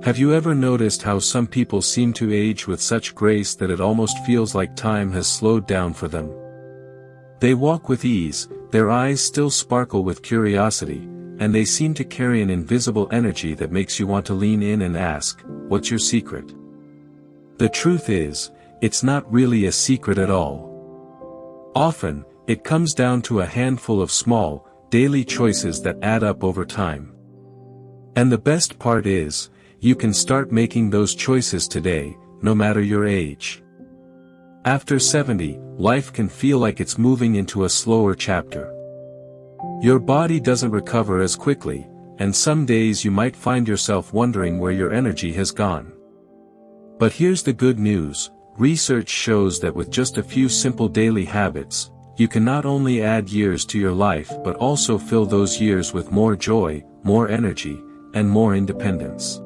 Have you ever noticed how some people seem to age with such grace that it almost feels like time has slowed down for them? They walk with ease, their eyes still sparkle with curiosity, and they seem to carry an invisible energy that makes you want to lean in and ask, "What's your secret?" The truth is, it's not really a secret at all. Often, it comes down to a handful of small, daily choices that add up over time. And the best part is, you can start making those choices today, no matter your age. After 70, life can feel like it's moving into a slower chapter. Your body doesn't recover as quickly, and some days you might find yourself wondering where your energy has gone. But here's the good news: research shows that with just a few simple daily habits, you can not only add years to your life but also fill those years with more joy, more energy, and more independence.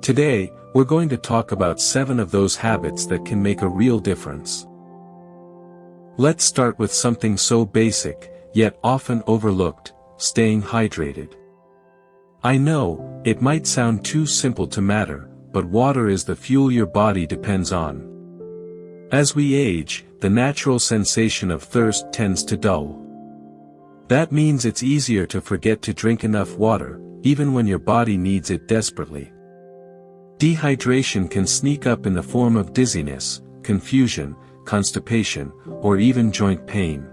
Today, we're going to talk about 7 of those habits that can make a real difference. Let's start with something so basic, yet often overlooked: staying hydrated. I know, it might sound too simple to matter, but water is the fuel your body depends on. As we age, the natural sensation of thirst tends to dull. That means it's easier to forget to drink enough water, even when your body needs it desperately. Dehydration can sneak up in the form of dizziness, confusion, constipation, or even joint pain.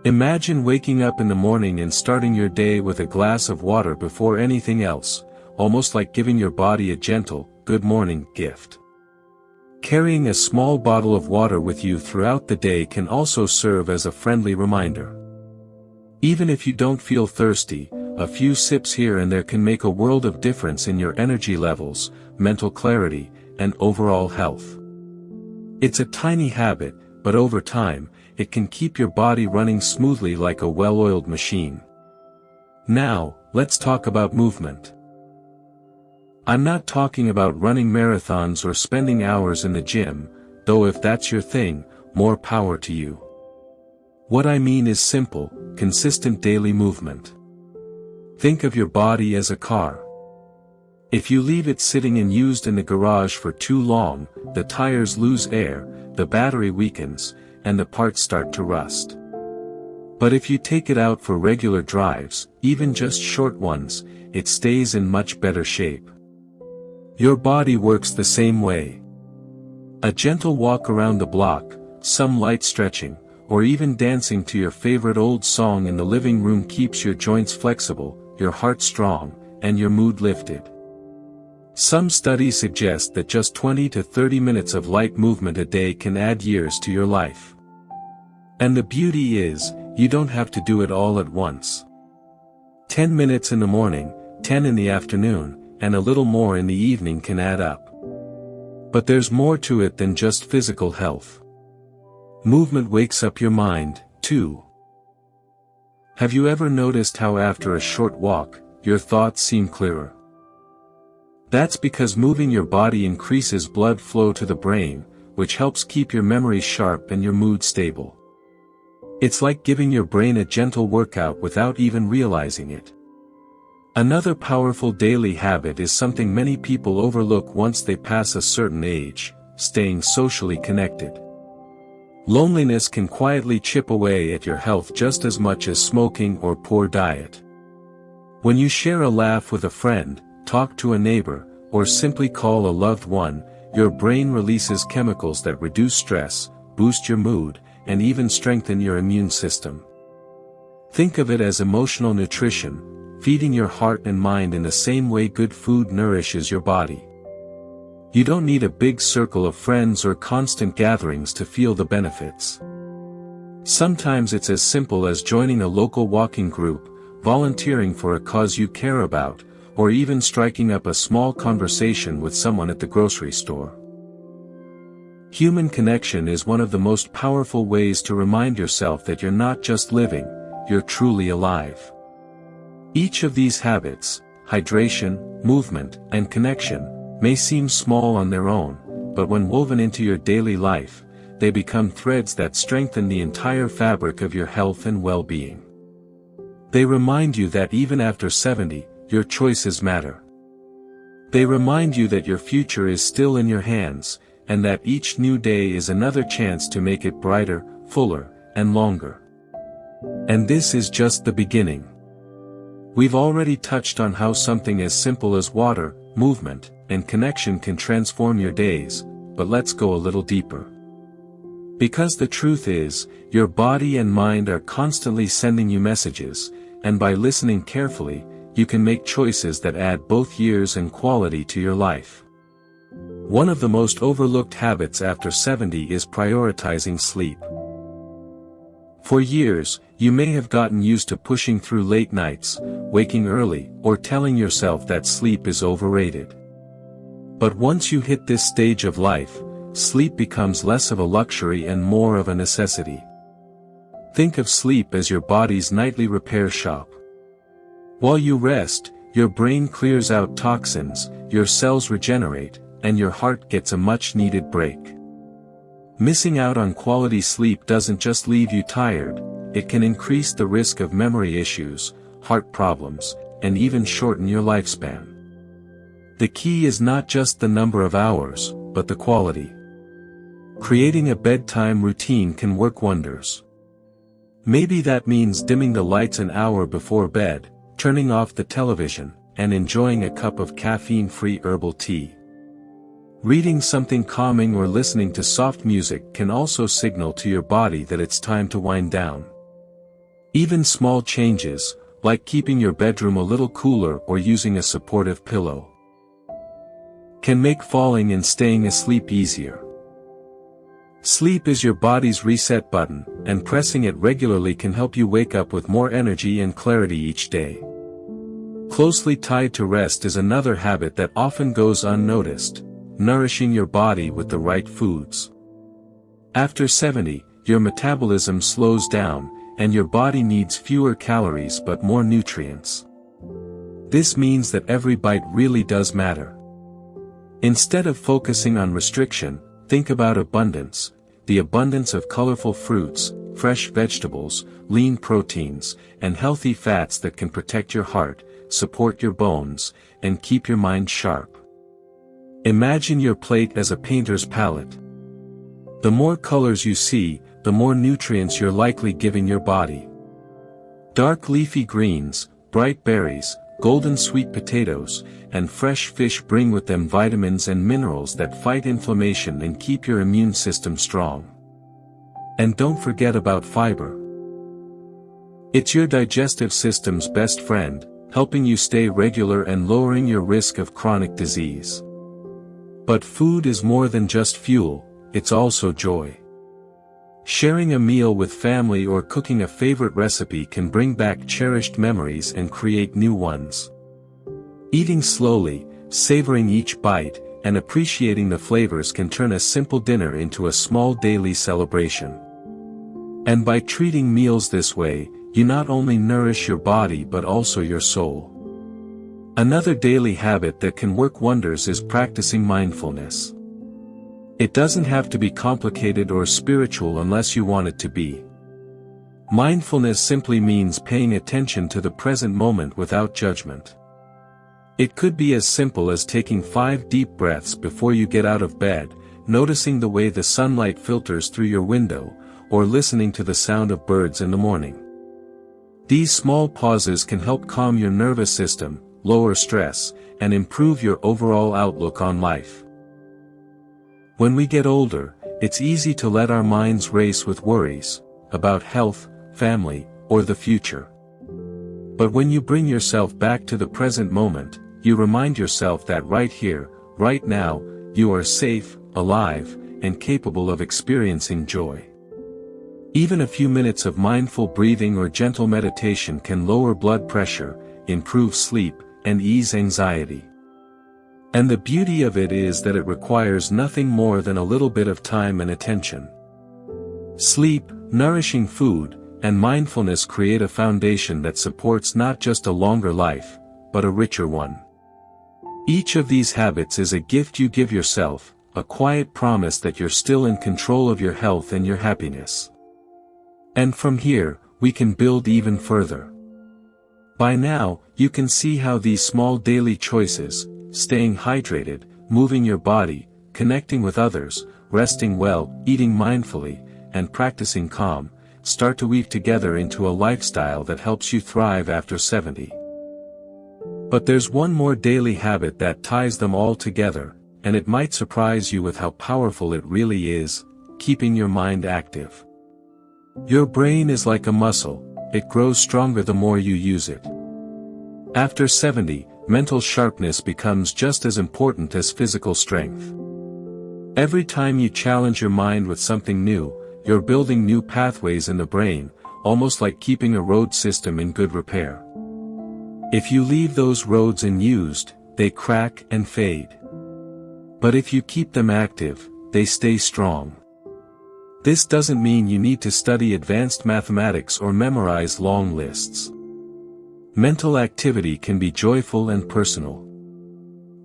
Imagine waking up in the morning and starting your day with a glass of water before anything else, almost like giving your body a gentle, "good morning" gift. Carrying a small bottle of water with you throughout the day can also serve as a friendly reminder. Even if you don't feel thirsty, a few sips here and there can make a world of difference in your energy levels, mental clarity, and overall health. It's a tiny habit, but over time, it can keep your body running smoothly like a well-oiled machine. Now, let's talk about movement. I'm not talking about running marathons or spending hours in the gym, though if that's your thing, more power to you. What I mean is simple, consistent daily movement. Think of your body as a car. If you leave it sitting unused in the garage for too long, the tires lose air, the battery weakens, and the parts start to rust. But if you take it out for regular drives, even just short ones, it stays in much better shape. Your body works the same way. A gentle walk around the block, some light stretching, or even dancing to your favorite old song in the living room keeps your joints flexible, your heart strong, and your mood lifted. Some studies suggest that just 20 to 30 minutes of light movement a day can add years to your life. And the beauty is, you don't have to do it all at once. 10 minutes in the morning, 10 in the afternoon, and a little more in the evening can add up. But there's more to it than just physical health. Movement wakes up your mind, too. Have you ever noticed how after a short walk, your thoughts seem clearer? That's because moving your body increases blood flow to the brain, which helps keep your memory sharp and your mood stable. It's like giving your brain a gentle workout without even realizing it. Another powerful daily habit is something many people overlook once they pass a certain age: staying socially connected. Loneliness can quietly chip away at your health just as much as smoking or poor diet. When you share a laugh with a friend, talk to a neighbor, or simply call a loved one, your brain releases chemicals that reduce stress, boost your mood, and even strengthen your immune system. Think of it as emotional nutrition, feeding your heart and mind in the same way good food nourishes your body. You don't need a big circle of friends or constant gatherings to feel the benefits. Sometimes it's as simple as joining a local walking group, volunteering for a cause you care about, or even striking up a small conversation with someone at the grocery store. Human connection is one of the most powerful ways to remind yourself that you're not just living, you're truly alive. Each of these habits, hydration, movement, and connection, may seem small on their own, but when woven into your daily life, they become threads that strengthen the entire fabric of your health and well-being. They remind you that even after 70, your choices matter. They remind you that your future is still in your hands, and that each new day is another chance to make it brighter, fuller, and longer. And this is just the beginning. We've already touched on how something as simple as water, movement, and connection can transform your days, but let's go a little deeper. Because the truth is, your body and mind are constantly sending you messages, and by listening carefully, you can make choices that add both years and quality to your life. One of the most overlooked habits after 70 is prioritizing sleep. For years, you may have gotten used to pushing through late nights, waking early, or telling yourself that sleep is overrated. But once you hit this stage of life, sleep becomes less of a luxury and more of a necessity. Think of sleep as your body's nightly repair shop. While you rest, your brain clears out toxins, your cells regenerate, and your heart gets a much-needed break. Missing out on quality sleep doesn't just leave you tired, it can increase the risk of memory issues, heart problems, and even shorten your lifespan. The key is not just the number of hours, but the quality. Creating a bedtime routine can work wonders. Maybe that means dimming the lights an hour before bed, turning off the television, and enjoying a cup of caffeine-free herbal tea. Reading something calming or listening to soft music can also signal to your body that it's time to wind down. Even small changes, like keeping your bedroom a little cooler or using a supportive pillow, can make falling and staying asleep easier. Sleep is your body's reset button, and pressing it regularly can help you wake up with more energy and clarity each day. Closely tied to rest is another habit that often goes unnoticed: nourishing your body with the right foods. After 70, your metabolism slows down, and your body needs fewer calories but more nutrients. This means that every bite really does matter. Instead of focusing on restriction, think about abundance: the abundance of colorful fruits, fresh vegetables, lean proteins, and healthy fats that can protect your heart, support your bones, and keep your mind sharp. Imagine your plate as a painter's palette. The more colors you see, the more nutrients you're likely giving your body. Dark leafy greens, bright berries, golden sweet potatoes, and fresh fish bring with them vitamins and minerals that fight inflammation and keep your immune system strong. And don't forget about fiber. It's your digestive system's best friend, helping you stay regular and lowering your risk of chronic disease. But food is more than just fuel, it's also joy. Sharing a meal with family or cooking a favorite recipe can bring back cherished memories and create new ones. Eating slowly, savoring each bite, and appreciating the flavors can turn a simple dinner into a small daily celebration. And by treating meals this way, you not only nourish your body but also your soul. Another daily habit that can work wonders is practicing mindfulness. It doesn't have to be complicated or spiritual unless you want it to be. Mindfulness simply means paying attention to the present moment without judgment. It could be as simple as taking 5 deep breaths before you get out of bed, noticing the way the sunlight filters through your window, or listening to the sound of birds in the morning. These small pauses can help calm your nervous system, lower stress, and improve your overall outlook on life. When we get older, it's easy to let our minds race with worries about health, family, or the future. But when you bring yourself back to the present moment, you remind yourself that right here, right now, you are safe, alive, and capable of experiencing joy. Even a few minutes of mindful breathing or gentle meditation can lower blood pressure, improve sleep, and ease anxiety. And the beauty of it is that it requires nothing more than a little bit of time and attention. Sleep, nourishing food, and mindfulness create a foundation that supports not just a longer life, but a richer one. Each of these habits is a gift you give yourself, a quiet promise that you're still in control of your health and your happiness. And from here, we can build even further. By now, you can see how these small daily choices, staying hydrated, moving your body, connecting with others, resting well, eating mindfully, and practicing calm, start to weave together into a lifestyle that helps you thrive after 70. But there's one more daily habit that ties them all together, and it might surprise you with how powerful it really is: keeping your mind active. Your brain is like a muscle, it grows stronger the more you use it. After 70, mental sharpness becomes just as important as physical strength. Every time you challenge your mind with something new, you're building new pathways in the brain, almost like keeping a road system in good repair. If you leave those roads unused, they crack and fade. But if you keep them active, they stay strong. This doesn't mean you need to study advanced mathematics or memorize long lists. Mental activity can be joyful and personal.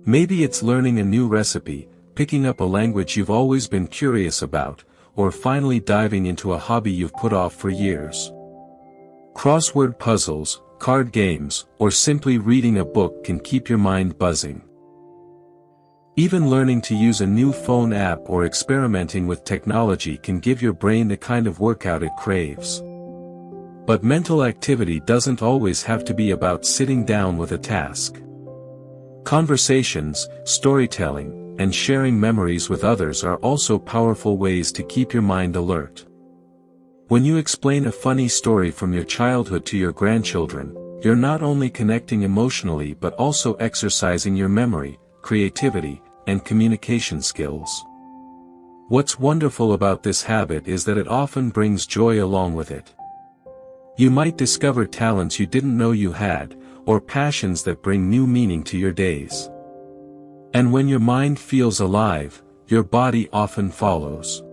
Maybe it's learning a new recipe, picking up a language you've always been curious about, or finally diving into a hobby you've put off for years. Crossword puzzles, card games, or simply reading a book can keep your mind buzzing. Even learning to use a new phone app or experimenting with technology can give your brain the kind of workout it craves. But mental activity doesn't always have to be about sitting down with a task. Conversations, storytelling, and sharing memories with others are also powerful ways to keep your mind alert. When you explain a funny story from your childhood to your grandchildren, you're not only connecting emotionally but also exercising your memory, creativity, and communication skills. What's wonderful about this habit is that it often brings joy along with it. You might discover talents you didn't know you had, or passions that bring new meaning to your days. And when your mind feels alive, your body often follows.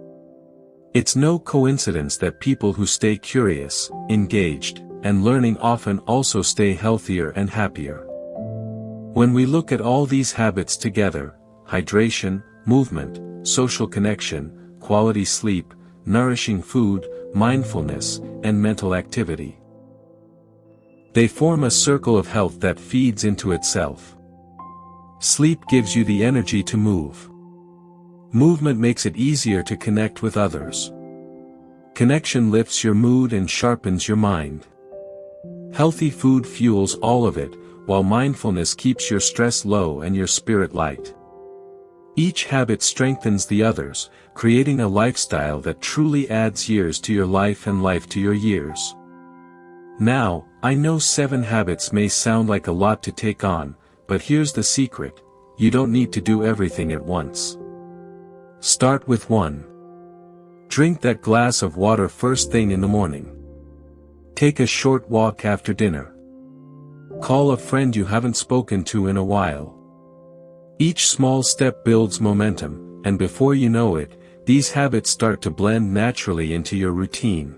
It's no coincidence that people who stay curious, engaged, and learning often also stay healthier and happier. When we look at all these habits together, hydration, movement, social connection, quality sleep, nourishing food, mindfulness, and mental activity, they form a circle of health that feeds into itself. Sleep gives you the energy to move. Movement makes it easier to connect with others. Connection lifts your mood and sharpens your mind. Healthy food fuels all of it, while mindfulness keeps your stress low and your spirit light. Each habit strengthens the others, creating a lifestyle that truly adds years to your life and life to your years. Now, I know 7 habits may sound like a lot to take on, but here's the secret: you don't need to do everything at once. Start with 1. Drink that glass of water first thing in the morning. Take a short walk after dinner. Call a friend you haven't spoken to in a while. Each small step builds momentum, and before you know it, these habits start to blend naturally into your routine.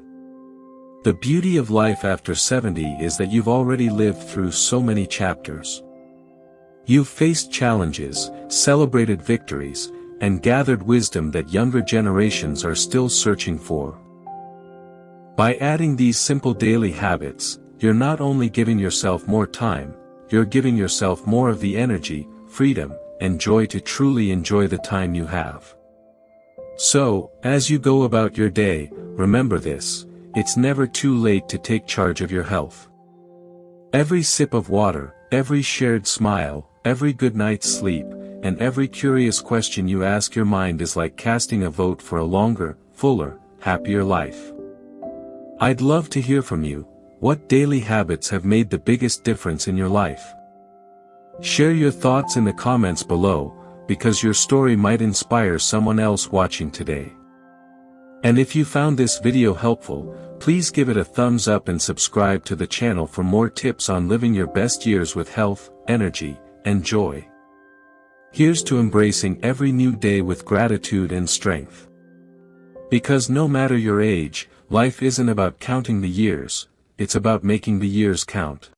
The beauty of life after 70 is that you've already lived through so many chapters. You've faced challenges, celebrated victories, and gathered wisdom that younger generations are still searching for. By adding these simple daily habits, you're not only giving yourself more time, you're giving yourself more of the energy, freedom, and joy to truly enjoy the time you have. So, as you go about your day, remember this: it's never too late to take charge of your health. Every sip of water, every shared smile, every good night's sleep, and every curious question you ask your mind is like casting a vote for a longer, fuller, happier life. I'd love to hear from you. What daily habits have made the biggest difference in your life? Share your thoughts in the comments below, because your story might inspire someone else watching today. And if you found this video helpful, please give it a thumbs up and subscribe to the channel for more tips on living your best years with health, energy, and joy. Here's to embracing every new day with gratitude and strength. Because no matter your age, life isn't about counting the years, it's about making the years count.